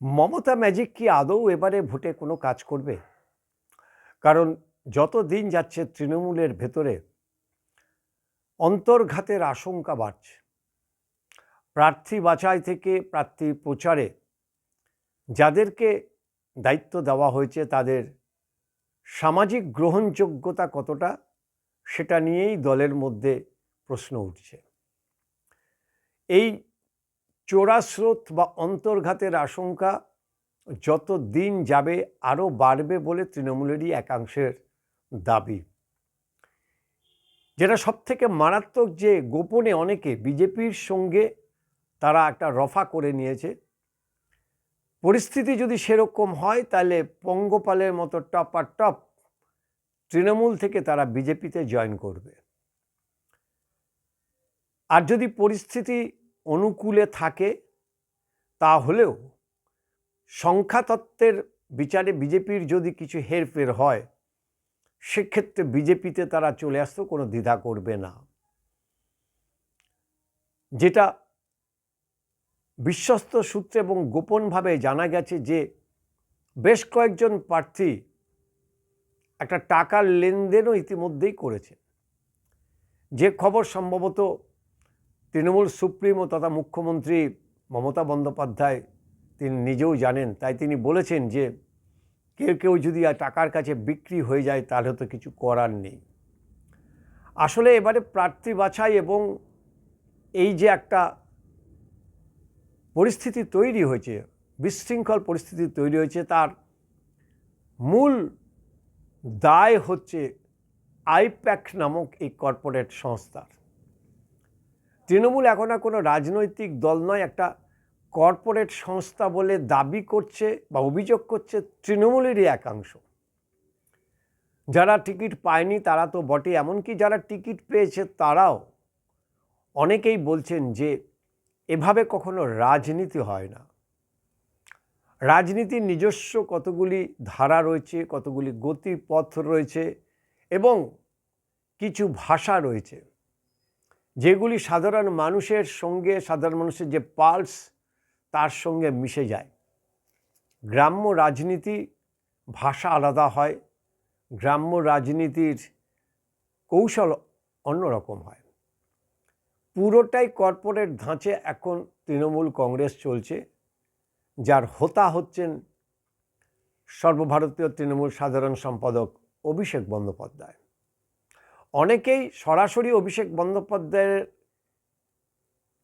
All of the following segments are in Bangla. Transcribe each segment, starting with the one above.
মমতা ম্যাজিক কি আদৌ এবারে ভোটে কোনো কাজ করবে? কারণ যত দিন যাচ্ছে তৃণমূলের ভেতরে অন্তর্ঘাতের আশঙ্কা বাড়ছে। প্রার্থী বাছাই থেকে প্রার্থী প্রচারে যাদেরকে দায়িত্ব দেওয়া হয়েছে তাদের সামাজিক গ্রহণযোগ্যতা কতটা, সেটা নিয়েই দলের মধ্যে প্রশ্ন উঠছে। এই চোরাস্রোত বা অন্তর্ঘাতের আশঙ্কা যত দিন যাবে আরও বাড়বে বলে তৃণমূলেরই একাংশের দাবি। যেটা সবথেকে মারাত্মক, যে গোপনে অনেকে বিজেপির সঙ্গে তারা একটা রফা করে নিয়েছে। পরিস্থিতি যদি সেরকম হয় তাহলে পঙ্গপালের মতো টপাটপ তৃণমূল থেকে তারা বিজেপিতে জয়েন করবে। আর যদি পরিস্থিতি অনুকূলে থাকে তাহলেও সংখ্যাতত্ত্বের বিচারে বিজেপির যদি কিছু হেরফের হয় সেক্ষেত্রে বিজেপিতে তারা চলে আসতেও কোনো দ্বিধা করবে না। যেটা বিশ্বস্ত সূত্রে এবং গোপনভাবে জানা গেছে যে বেশ কয়েকজন প্রার্থী একটা টাকার লেনদেনও ইতিমধ্যেই করেছে, যে খবর সম্ভবত তৃণমূল সুপ্রিমো তথা মুখ্যমন্ত্রী মমতা বন্দ্যোপাধ্যায় তিনি নিজেও জানেন। তাই তিনি বলেছেন যে কেউ কেউ যদি টাকার কাছে বিক্রি হয়ে যায় তাহলে তো কিছু করার নেই। আসলে এবারে প্রার্থী বাছাই এবং এই যে একটা পরিস্থিতি তৈরি হয়েছে, বিশৃঙ্খল পরিস্থিতি তৈরি হয়েছে, তার মূল দায় হচ্ছে আইপ্যাক নামক এই কর্পোরেট সংস্থার। তৃণমূল এখন আর কোনো রাজনৈতিক দল নয়, একটা কর্পোরেট সংস্থা বলে দাবি করছে বা অভিযোগ করছে তৃণমূলেরই একাংশ। যারা টিকিট পায়নি তারা তো বটে, এমনকি যারা টিকিট পেয়েছে তারাও অনেকেই বলছেন যে এভাবে কখনো রাজনীতি হয় না। রাজনীতির নিজস্ব কতগুলি ধারা রয়েছে, কতগুলি গতিপথ রয়েছে এবং কিছু ভাষা রয়েছে যেগুলি সাধারণ মানুষের সঙ্গে, সাধারণ মানুষের যে পালস তার সঙ্গে মিশে যায়। গ্রাম্য রাজনীতি ভাষা আলাদা হয়, গ্রাম্য রাজনীতির কৌশল অন্যরকম হয়। পুরোটাই কর্পোরেট ধাঁচে এখন তৃণমূল কংগ্রেস চলছে, যার হোতা হচ্ছেন সর্বভারতীয় তৃণমূল সাধারণ সম্পাদক অভিষেক বন্দ্যোপাধ্যায়। অনেকেই সরাসরি অভিষেক বন্দ্যোপাধ্যায়ের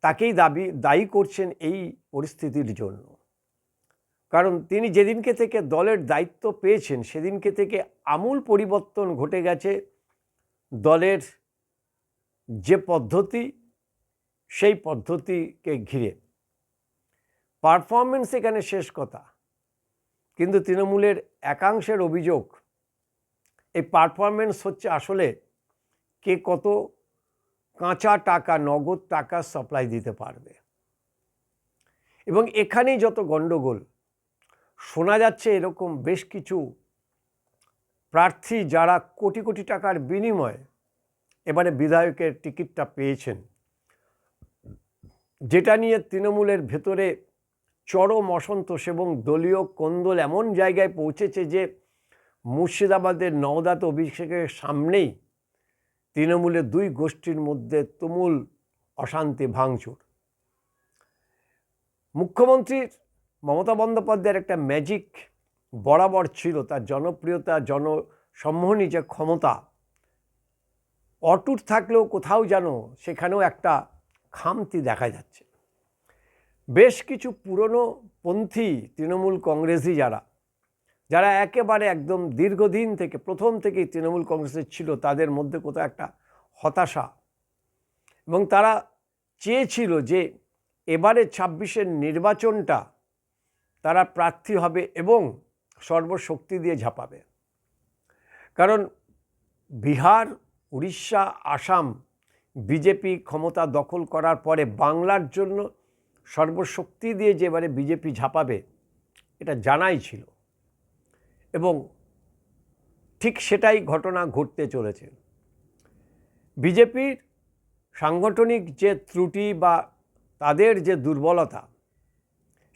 তাকেই দায়ী করছেন এই পরিস্থিতির জন্য। কারণ তিনি যেদিনকে থেকে দলের দায়িত্ব পেয়েছেন সেদিনকে থেকে আমূল পরিবর্তন ঘটে গেছে দলের যে পদ্ধতি, সেই পদ্ধতিকে ঘিরে। পারফরমেন্স এখানে শেষ কথা, কিন্তু তৃণমূলের একাংশের অভিযোগ এই পারফরমেন্স হচ্ছে আসলে কে কত কাঁচা টাকা, নগদ টাকা সাপ্লাই দিতে পারবে। এবং এখানেই যত গণ্ডগোল। শোনা যাচ্ছে এরকম বেশ কিছু প্রার্থী যারা কোটি কোটি টাকার বিনিময়ে এবারে বিধায়কের টিকিটটা পেয়েছেন, যেটা নিয়ে তৃণমূলের ভেতরে চরম অসন্তোষ এবং দলীয় কোন্দল এমন জায়গায় পৌঁছেছে যে মুর্শিদাবাদের নওদাত অভিষেকের সামনেই তৃণমূলের দুই গোষ্ঠীর মধ্যে তুমুল অশান্তি, ভাঙচুর। মুখ্যমন্ত্রীর মমতা বন্দ্যোপাধ্যায়ের একটা ম্যাজিক বরাবর ছিল, তার জনপ্রিয়তা, জনসম্মোহনী যে ক্ষমতা অটুট থাকলেও কোথাও যেন সেখানেও একটা খামতি দেখা যাচ্ছে। বেশ কিছু পুরনো পন্থী তৃণমূল কংগ্রেসই যারা একেবারে একদম দীর্ঘদিন থেকে, প্রথম থেকেই তৃণমূল কংগ্রেসের ছিল, তাদের মধ্যে কোথাও একটা হতাশা, এবং তারা চেয়েছিল যে এবারে ২৬-এর নির্বাচনটা তারা প্রার্থী হবে এবং সর্বশক্তি দিয়ে ঝাঁপাবে। কারণ বিহার, উড়িষ্যা, আসাম বিজেপি ক্ষমতা দখল করার পরে বাংলার জন্য সর্বশক্তি দিয়ে যে এবারে বিজেপি ঝাঁপাবে এটা জানাই ছিল, এবং ঠিক সেটাই ঘটনা ঘটতে চলেছে। বিজেপির সাংগঠনিক যে ত্রুটি বা তাদের যে দুর্বলতা,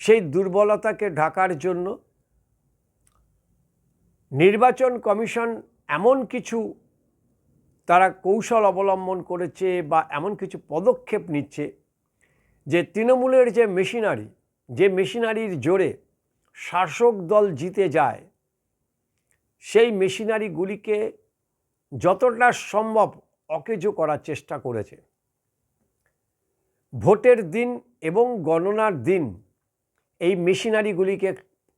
সেই দুর্বলতাকে ঢাকার জন্য নির্বাচন কমিশন এমন কিছু তারা কৌশল অবলম্বন করেছে বা এমন কিছু পদক্ষেপ নিচ্ছে যে তৃণমূলের যে মেশিনারির জোরে শাসক দল জিতে যায়, সেই মেশিনারিগুলিকে যতটা সম্ভব অকেজো করার চেষ্টা করেছে। ভোটের দিন এবং গণনার দিন এই মেশিনারিগুলিকে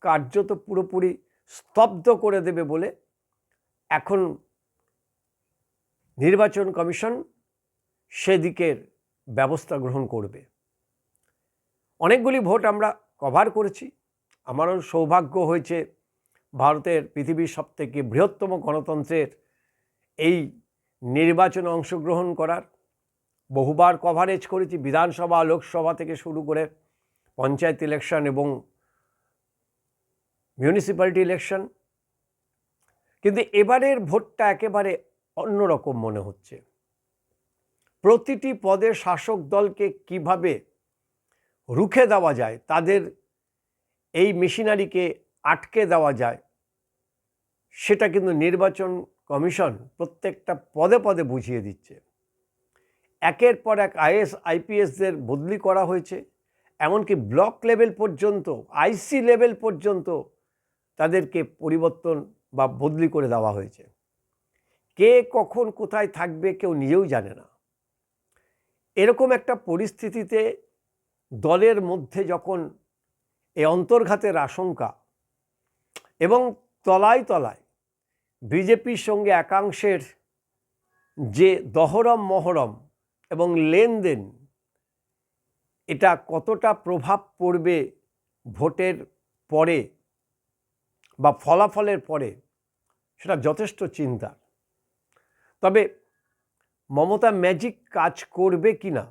কার্যত পুরোপুরি স্তব্ধ করে দেবে বলে এখন নির্বাচন কমিশন সেদিকের ব্যবস্থা গ্রহণ করবে। অনেকগুলি ভোট আমরা কভার করেছি। আমারও সৌভাগ্য হয়েছে ভারতের পৃথিবীর সবথেকে বৃহত্তম গণতন্ত্রের এই নির্বাচনে অংশগ্রহণ করার। বহুবার কভারেজ করেছি, বিধানসভা, লোকসভা থেকে শুরু করে পঞ্চায়েত ইলেকশন এবং মিউনিসিপ্যালিটি ইলেকশন। কিন্তু এবারের ভোটটা একেবারে অন্যরকম মনে হচ্ছে। প্রতিটি পদে শাসক দলকে কিভাবে রুখে দেওয়া যায়, তাদের এই মেশিনারিকে আটকে দেওয়া যায়, সেটা কিন্তু নির্বাচন কমিশন প্রত্যেকটা পদে পদে বুঝিয়ে দিচ্ছে। একের পর এক আইএস আইপিএসদের বদলি করা হয়েছে, এমনকি ব্লক লেভেল পর্যন্ত, আইসি লেভেল পর্যন্ত তাদেরকে পরিবর্তন বা বদলি করে দেওয়া হয়েছে। কে কখন কোথায় থাকবে কেউ নিজেও জানে না। এরকম একটা পরিস্থিতিতে দলের মধ্যে যখন এই অন্তর্ঘাতের আশঙ্কা এবং তলায় তলায় বিজেপির সঙ্গে একাংশের যে দহরম মহরম এবং লেনদেন, এটা কতটা প্রভাব পড়বে ভোটের পরে বা ফলাফলের পরে, সেটা যথেষ্ট চিন্তার। তবে মমতা ম্যাজিক কাজ করবে কি না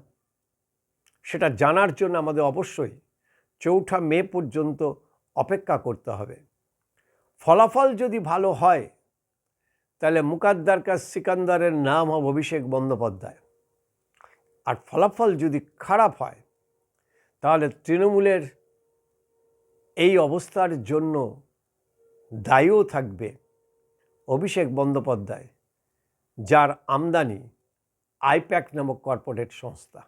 সেটা জানার জন্য আমাদের অবশ্যই 4 মে পর্যন্ত অপেক্ষা করতে হবে। ফলাফল যদি ভালো হয় তাহলে মুকাদ্দার কা সিকান্দারের নাম হবে অভিষেক বন্দ্যোপাধ্যায়। আর ফলাফল যদি খারাপ হয় তাহলে তৃণমূলের এই অবস্থার জন্য দায়ীও থাকবে অভিষেক বন্দ্যোপাধ্যায়, যার আমদানি আইপ্যাক নামক কর্পোরেট সংস্থা।